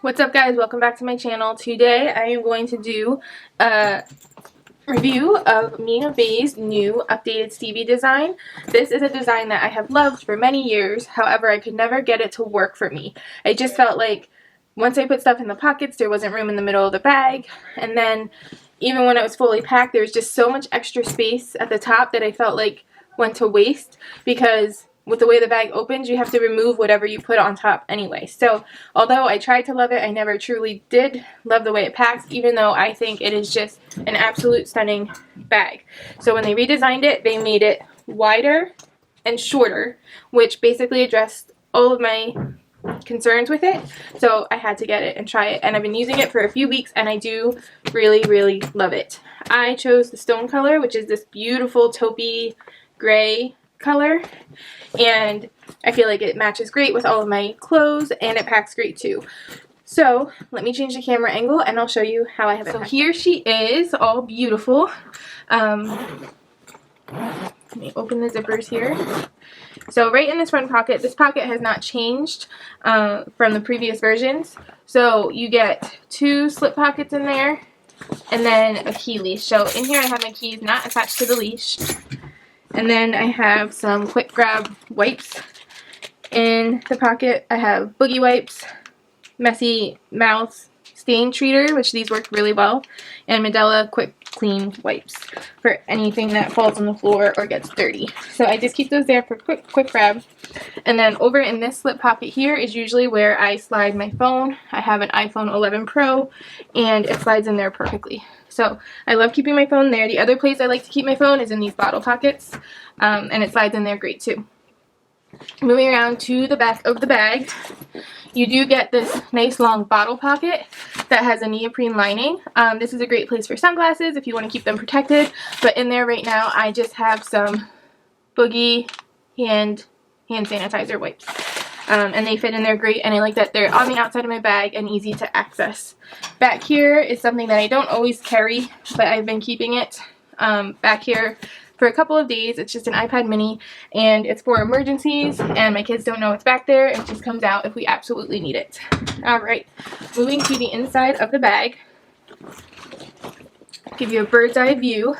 What's up, guys? Welcome back to my channel. Today I am going to do a review of Mina Baie's new updated Stevie design. This is a design that I have loved for many years. However, I could never get it to work for me. I just felt like once I put stuff in the pockets, there wasn't room in the middle of the bag. And then even when it was fully packed, there was just so much extra space at the top that I felt like went to waste, because with the way the bag opens, you have to remove whatever you put on top anyway. So although I tried to love it, I never truly did love the way it packs, even though I think it is just an absolute stunning bag. So when they redesigned it, they made it wider and shorter, which basically addressed all of my concerns with it. So I had to get it and try it, and I've been using it for a few weeks, and I do really love it. I chose the stone color, which is this beautiful taupey gray color, and I feel like it matches great with all of my clothes, and it packs great too. So let me change the camera angle and I'll show you how I have it. So here she is, all beautiful. Let me open the zippers here. So right in this front pocket, this pocket has not changed from the previous versions. So you get two slip pockets in there and then a key leash. So in here I have my keys not attached to the leash. And then I have some quick grab wipes in the pocket. I have boogie wipes, messy mouth stain treater, which these work really well, and Medela quick clean wipes for anything that falls on the floor or gets dirty. So I just keep those there for quick grab. And then over in this slip pocket here is usually where I slide my phone. I have an iPhone 11 Pro and it slides in there perfectly. So I love keeping my phone there. The other place I like to keep my phone is in these bottle pockets, and it slides in there great too. Moving around to the back of the bag, you do get this nice long bottle pocket that has a neoprene lining. This is a great place for sunglasses if you want to keep them protected, but in there right now I just have some boogie hand sanitizer wipes. And they fit in there great, and I like that they're on the outside of my bag and easy to access. Back here is something that I don't always carry, but I've been keeping it back here for a couple of days. It's just an iPad mini, and it's for emergencies, and my kids don't know it's back there. It just comes out if we absolutely need it. Alright, moving to the inside of the bag. I'll give you a bird's eye view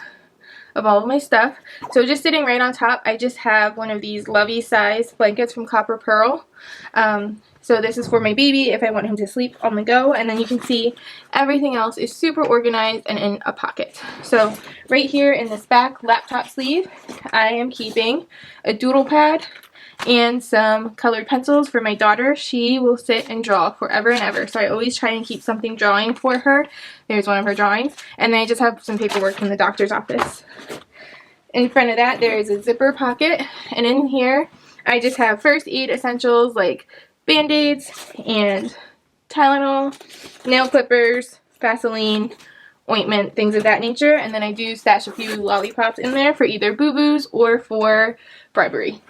of all of my stuff. So just sitting right on top, I just have one of these lovey size blankets from Copper Pearl. So this is for my baby if I want him to sleep on the go, and then you can see everything else is super organized and in a pocket. So right here in this back laptop sleeve, I am keeping a doodle pad and some colored pencils for my daughter. She will sit and draw forever and ever, so I always try and keep something drawing for her. There's one of her drawings, and then I just have some paperwork from the doctor's office. In front of that there is a zipper pocket, and in here I just have first aid essentials like Band-Aids and Tylenol, nail clippers, Vaseline, ointment, things of that nature, and then I do stash a few lollipops in there for either boo-boos or for bribery.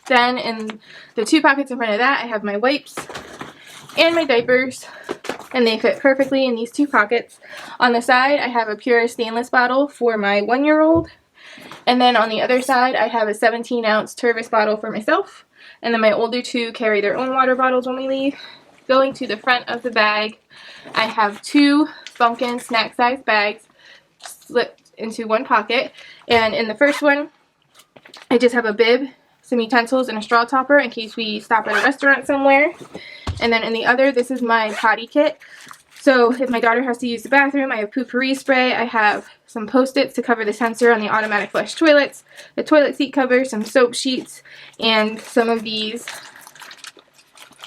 Then in the two pockets in front of that I have my wipes and my diapers, and they fit perfectly in these two pockets. On the side I have a pure stainless bottle for my 1-year-old, and then on the other side I have a 17-ounce Tervis bottle for myself, and then my older two carry their own water bottles when we leave. Going to the front of the bag, I have two Funkin' snack size bags slipped into one pocket, and in the first one I just have a bib, some utensils, and a straw topper in case we stop at a restaurant somewhere. And then in the other, this is my potty kit. So if my daughter has to use the bathroom, I have poo-pourri spray, I have some Post-its to cover the sensor on the automatic flush toilets, the toilet seat cover, some soap sheets, and some of these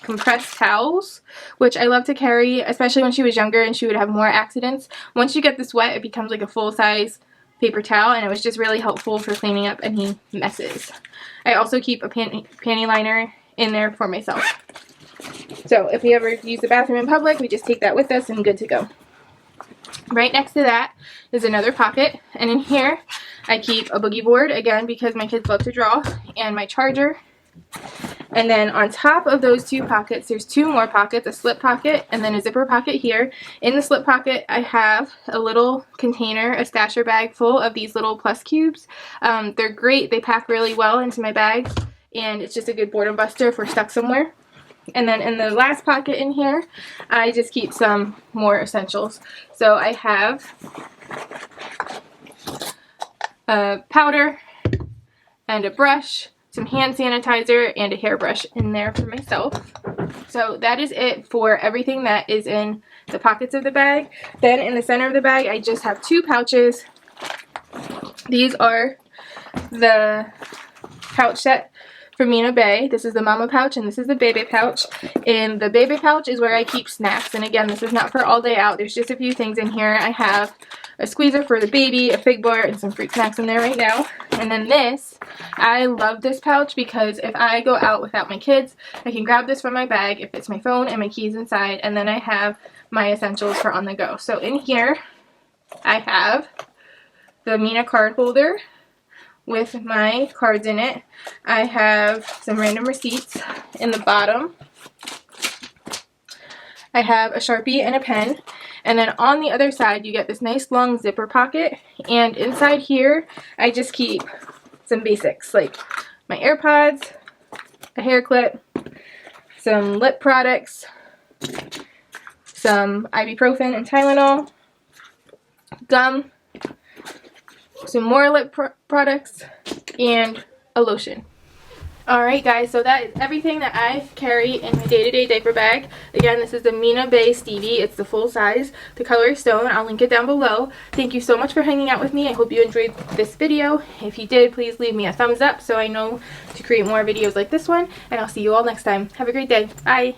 compressed towels, which I love to carry, especially when she was younger and she would have more accidents. Once you get this wet, it becomes like a full-size paper towel, and it was just really helpful for cleaning up any messes. I also keep a panty liner in there for myself. So if we ever use the bathroom in public, we just take that with us and good to go. Right next to that is another pocket, and in here I keep a boogie board, again because my kids love to draw, and my charger. And then on top of those two pockets, there's two more pockets, a slip pocket and then a zipper pocket here. In the slip pocket, I have a little container, a stasher bag full of these little plus cubes. They're great. They pack really well into my bag, and it's just a good boredom buster if we're stuck somewhere. And then in the last pocket in here, I just keep some more essentials. So I have a powder and a brush, some hand sanitizer, and a hairbrush in there for myself. So that is it for everything that is in the pockets of the bag. Then in the center of the bag, I just have 2 pouches. These are the pouch set for Mina Baie. This is the mama pouch and this is the baby pouch. And the baby pouch is where I keep snacks. And again, this is not for all day out. There's just a few things in here. I have a squeezer for the baby, a fig bar, and some fruit snacks in there right now. And then this, I love this pouch because if I go out without my kids, I can grab this from my bag. It fits my phone and my keys inside. And then I have my essentials for on the go. So in here, I have the Mina card holder with my cards in it. I have some random receipts in the bottom. I have a Sharpie and a pen. And then on the other side, you get this nice long zipper pocket. And inside here, I just keep some basics like my AirPods, a hair clip, some lip products, some ibuprofen and Tylenol, gum, some more lip products, and a lotion. Alright guys, so that is everything that I carry in my day-to-day diaper bag. Again, this is the Mina Baie Stevie. It's the full size. The color is stone. I'll link it down below. Thank you so much for hanging out with me. I hope you enjoyed this video. If you did, please leave me a thumbs up so I know to create more videos like this one. And I'll see you all next time. Have a great day. Bye!